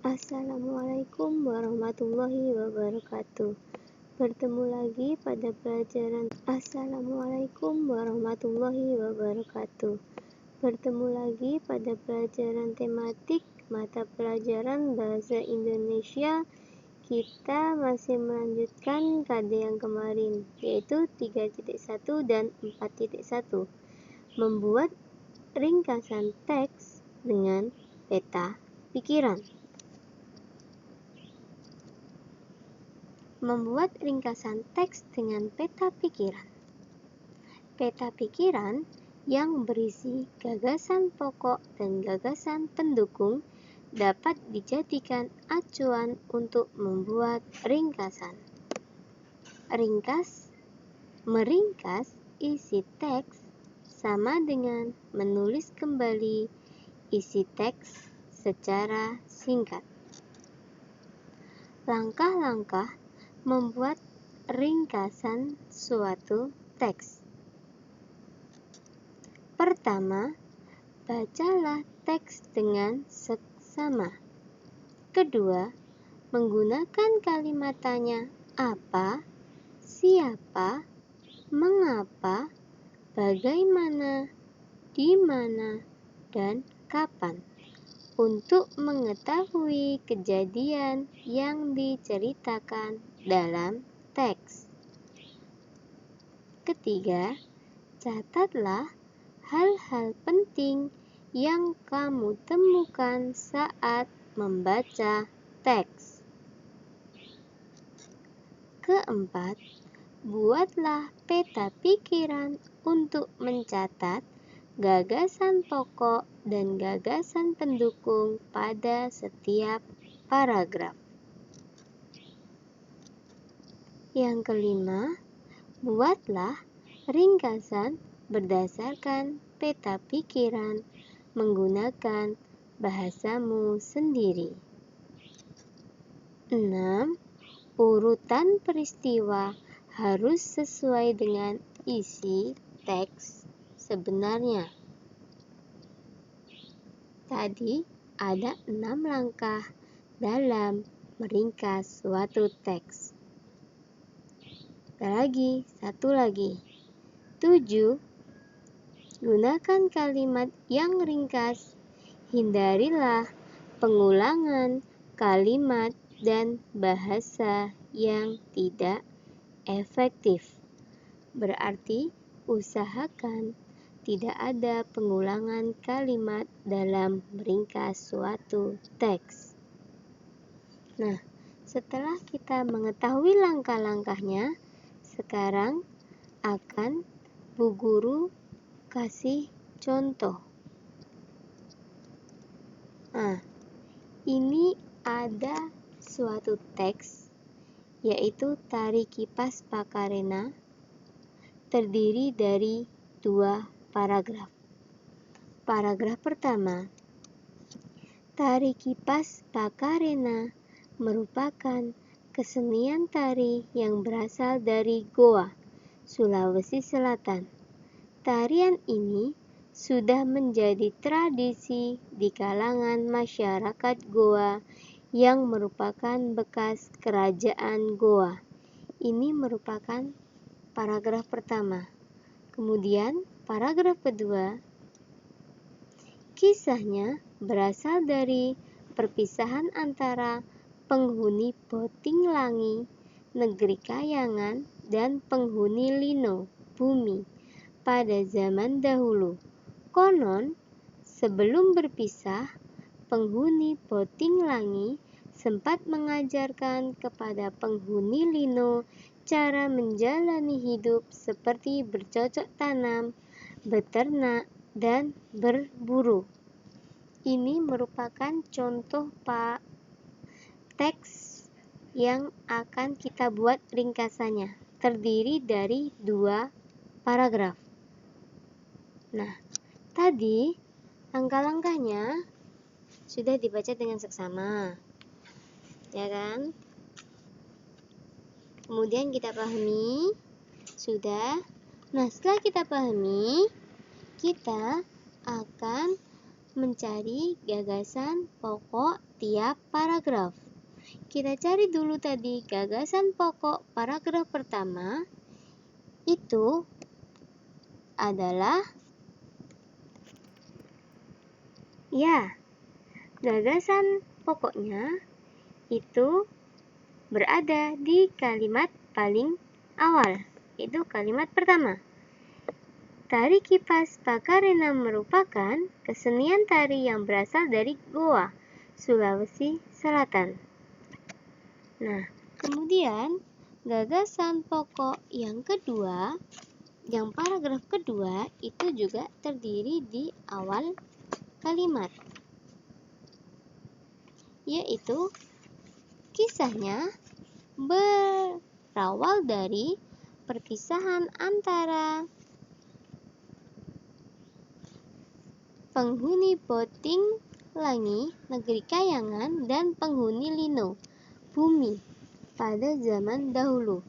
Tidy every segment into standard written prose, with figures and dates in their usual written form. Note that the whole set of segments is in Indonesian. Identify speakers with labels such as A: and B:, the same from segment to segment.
A: Assalamualaikum warahmatullahi wabarakatuh. Bertemu lagi pada pelajaran tematik mata pelajaran Bahasa Indonesia. Kita masih melanjutkan KD yang kemarin, yaitu 3.1 dan 4.1. Membuat ringkasan teks dengan peta pikiran. Membuat ringkasan teks dengan peta pikiran. Peta pikiran yang berisi gagasan pokok dan gagasan pendukung dapat dijadikan acuan untuk membuat ringkasan. Meringkas isi teks sama dengan menulis kembali isi teks secara singkat. Langkah-langkah membuat ringkasan suatu teks. Pertama, bacalah teks dengan seksama. Kedua, menggunakan kalimat tanya apa, siapa, mengapa, bagaimana, di mana, dan kapan untuk mengetahui kejadian yang diceritakan dalam teks. Ketiga, catatlah hal-hal penting yang kamu temukan saat membaca teks. Keempat, buatlah peta pikiran untuk mencatat gagasan pokok dan gagasan pendukung pada setiap paragraf. Yang kelima, buatlah ringkasan berdasarkan peta pikiran menggunakan bahasamu sendiri. 6. Urutan peristiwa harus sesuai dengan isi teks sebenarnya. Tadi ada 6 langkah dalam meringkas suatu teks. Satu lagi. 7. Gunakan kalimat yang ringkas. Hindarilah pengulangan kalimat dan bahasa yang tidak efektif. Berarti usahakan tidak ada pengulangan kalimat dalam meringkas suatu teks. Nah, setelah kita mengetahui langkah-langkahnya, sekarang akan Bu Guru kasih contoh. Ini ada suatu teks, yaitu Tari Kipas Pakarena, terdiri dari 2 paragraf. Paragraf pertama, Tari Kipas Pakarena merupakan kesenian tari yang berasal dari Goa, Sulawesi Selatan. Tarian ini sudah menjadi tradisi di kalangan masyarakat Goa yang merupakan bekas kerajaan Goa. Ini merupakan paragraf pertama. Kemudian paragraf kedua, kisahnya berasal dari perpisahan antara penghuni Boting Langi, negeri Kayangan, dan penghuni Lino, bumi, pada zaman dahulu. Konon, sebelum berpisah, penghuni Boting Langi sempat mengajarkan kepada penghuni Lino cara menjalani hidup seperti bercocok tanam, beternak, dan berburu. Ini merupakan contoh teks yang akan kita buat ringkasannya, terdiri dari 2 paragraf. Nah, tadi langkah-langkahnya sudah dibaca dengan seksama, ya kan? Kemudian kita pahami, sudah. Nah, setelah kita pahami, kita akan mencari gagasan pokok setiap paragraf. Kita cari dulu tadi gagasan pokok paragraf pertama. Itu adalah gagasan pokoknya itu berada di kalimat paling awal. Itu kalimat pertama. Tari kipas Pakarena merupakan kesenian tari yang berasal dari Goa, Sulawesi Selatan. Nah, kemudian gagasan pokok yang kedua, yang paragraf kedua itu juga terdiri di awal kalimat, yaitu kisahnya berawal dari perpisahan antara penghuni Boting Langi, negeri Kayangan, dan penghuni Lino, bumi, pada zaman dahulu.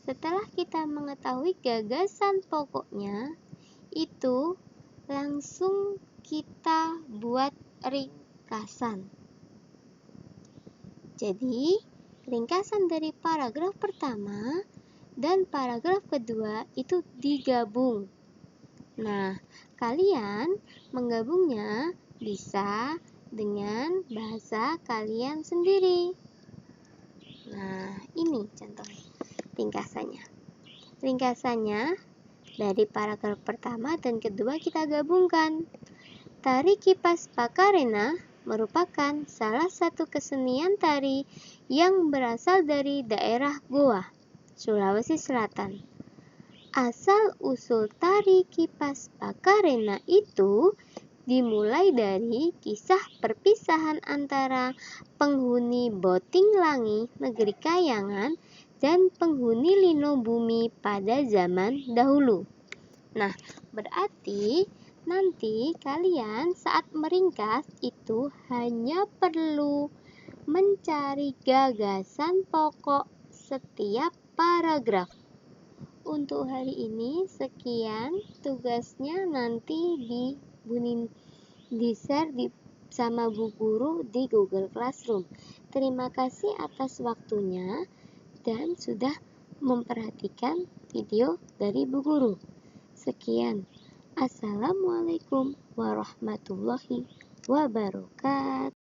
A: Setelah kita mengetahui gagasan pokoknya, itu langsung kita buat ringkasan. Jadi, ringkasan dari paragraf pertama dan paragraf kedua itu digabung. Nah, kalian menggabungnya bisa dengan bahasa kalian sendiri. Nah, ini contohnya ringkasannya. Ringkasannya dari paragraf pertama dan kedua kita gabungkan. Tari kipas Pakarena merupakan salah satu kesenian tari yang berasal dari daerah Goa, Sulawesi Selatan. Asal-usul tari kipas Pakarena itu dimulai dari kisah perpisahan antara penghuni Boting Langi, negeri Kayangan, dan penghuni Lino bumi pada zaman dahulu. Nah, berarti nanti kalian saat meringkas itu hanya perlu mencari gagasan pokok setiap paragraf. Untuk hari ini sekian tugasnya, nanti di-share sama Bu Guru di Google Classroom. Terima kasih atas waktunya dan sudah memperhatikan video dari Bu Guru. Sekian. Assalamualaikum warahmatullahi wabarakatuh.